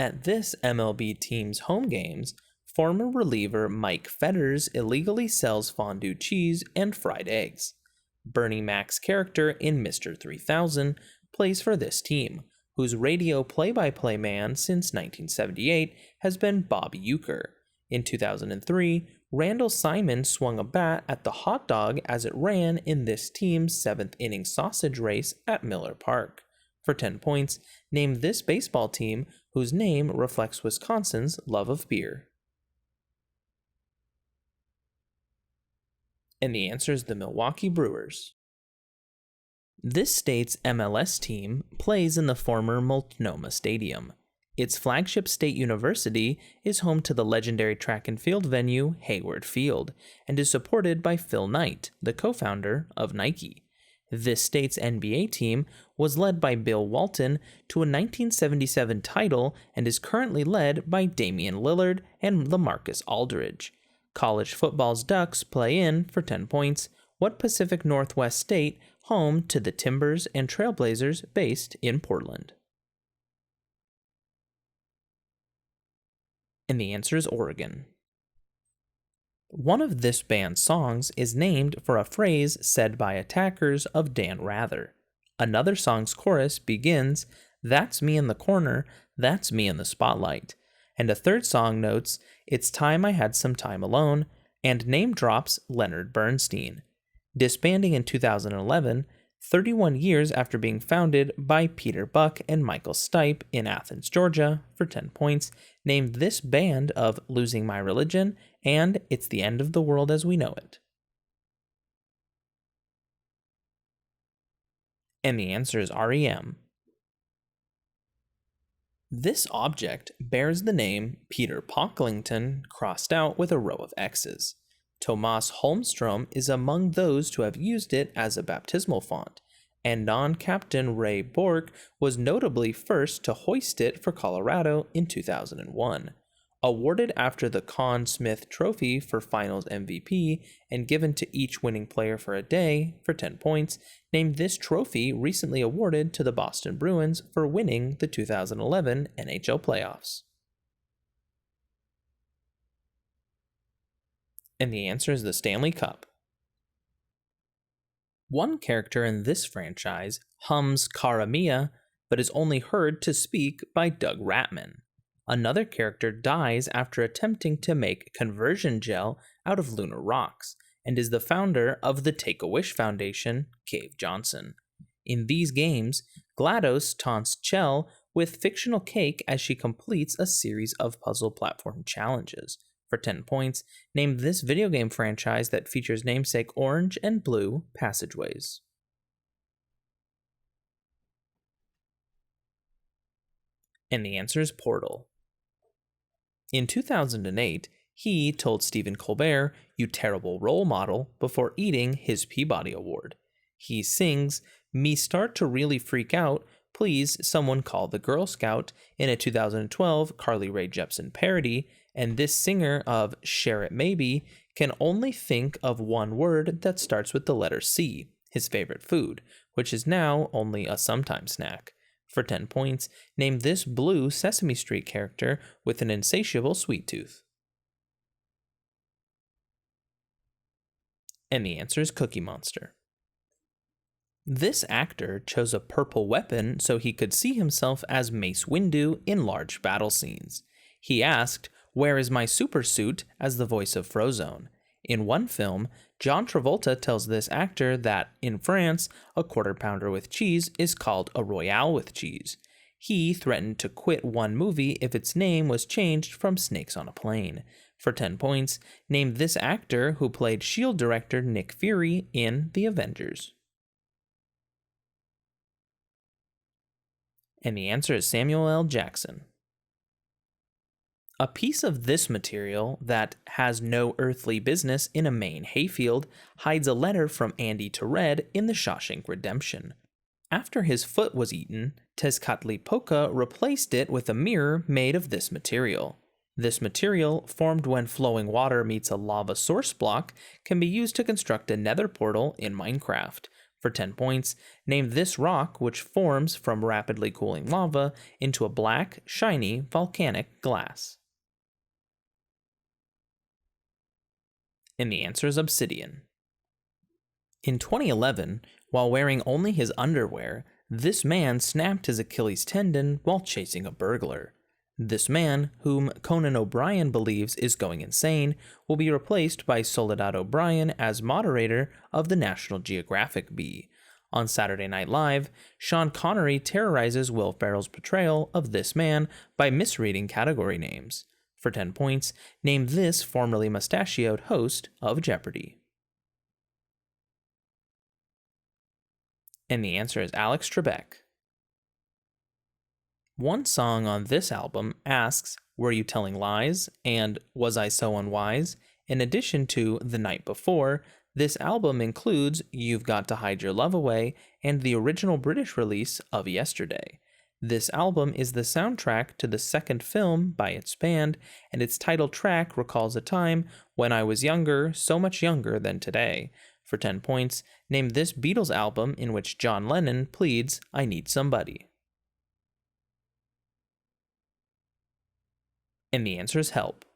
At this MLB team's home games, former reliever Mike Fetters illegally sells fondue cheese and fried eggs. Bernie Mac's character in Mr. 3000 plays for this team, whose radio play-by-play man since 1978 has been Bob Uecker. In 2003, Randall Simon swung a bat at the hot dog as it ran in this team's 7th-inning sausage race at Miller Park. For 10 points, name this baseball team whose name reflects Wisconsin's love of beer. And the answer is the Milwaukee Brewers. This state's MLS team plays in the former Multnomah Stadium. Its flagship state university is home to the legendary track and field venue Hayward Field, and is supported by Phil Knight, the co-founder of Nike. This state's NBA team was led by Bill Walton to a 1977 title and is currently led by Damian Lillard and LaMarcus Aldridge. College football's Ducks play in, for 10 points, what Pacific Northwest state home to the Timbers and Trailblazers based in Portland? And the answer is Oregon. One of this band's songs is named for a phrase said by attackers of Dan Rather. Another song's chorus begins, "That's me in the corner, that's me in the spotlight." And a third song notes, "It's time I had some time alone," and name drops Leonard Bernstein. Disbanding in 2011, 31 years after being founded by Peter Buck and Michael Stipe in Athens, Georgia, for 10 points, named this band of Losing My Religion and It's the End of the World as We Know It. And the answer is REM. This object bears the name Peter Pocklington crossed out with a row of X's. Tomas Holmstrom is among those to have used it as a baptismal font, and non-captain Ray Bork was notably first to hoist it for Colorado in 2001. Awarded after the Conn Smythe Trophy for Finals MVP and given to each winning player for a day, for 10 points, named this trophy recently awarded to the Boston Bruins for winning the 2011 NHL playoffs. And the answer is the Stanley Cup. One character in this franchise hums Cara Mia, but is only heard to speak by Doug Ratman. Another character dies after attempting to make conversion gel out of lunar rocks, and is the founder of the Take-A-Wish Foundation, Cave Johnson. In these games, GLaDOS taunts Chell with fictional cake as she completes a series of puzzle platform challenges. For 10 points, name this video game franchise that features namesake orange and blue passageways. And the answer is Portal. In 2008, he told Stephen Colbert, "You terrible role model," before eating his Peabody Award. He sings, "Me start to really freak out, please someone call the Girl Scout," in a 2012 Carly Rae Jepsen parody, and this singer of Share It Maybe can only think of one word that starts with the letter C, his favorite food, which is now only a sometime snack. For 10 points, name this blue Sesame Street character with an insatiable sweet tooth. And the answer is Cookie Monster. This actor chose a purple weapon so he could see himself as Mace Windu in large battle scenes. He asked, "Where is my super suit?" as the voice of Frozone. In one film, John Travolta tells this actor that, in France, a quarter pounder with cheese is called a royale with cheese. He threatened to quit one movie if its name was changed from Snakes on a Plane. For 10 points, name this actor who played S.H.I.E.L.D. director Nick Fury in The Avengers. And the answer is Samuel L. Jackson. A piece of this material that has no earthly business in a Maine hayfield hides a letter from Andy to Red in The Shawshank Redemption. After his foot was eaten, Tezcatlipoca replaced it with a mirror made of this material. This material, formed when flowing water meets a lava source block, can be used to construct a nether portal in Minecraft. For 10 points, name this rock which forms from rapidly cooling lava into a black, shiny, volcanic glass. And the answer is obsidian. In 2011, while wearing only his underwear, this man snapped his Achilles tendon while chasing a burglar. This man, whom Conan O'Brien believes is going insane, will be replaced by Soledad O'Brien as moderator of the National Geographic Bee. On Saturday Night Live, Sean Connery terrorizes Will Ferrell's portrayal of this man by misreading category names. For 10 points, name this formerly mustachioed host of Jeopardy! And the answer is Alex Trebek. One song on this album asks, "Were you telling lies?" and "Was I so unwise?" In addition to "The Night Before," this album includes "You've Got to Hide Your Love Away" and the original British release of Yesterday. This album is the soundtrack to the second film by its band, and its title track recalls a time when I was younger, so much younger than today. For 10 points, name this Beatles album in which John Lennon pleads, "I need somebody." And the answer is Help.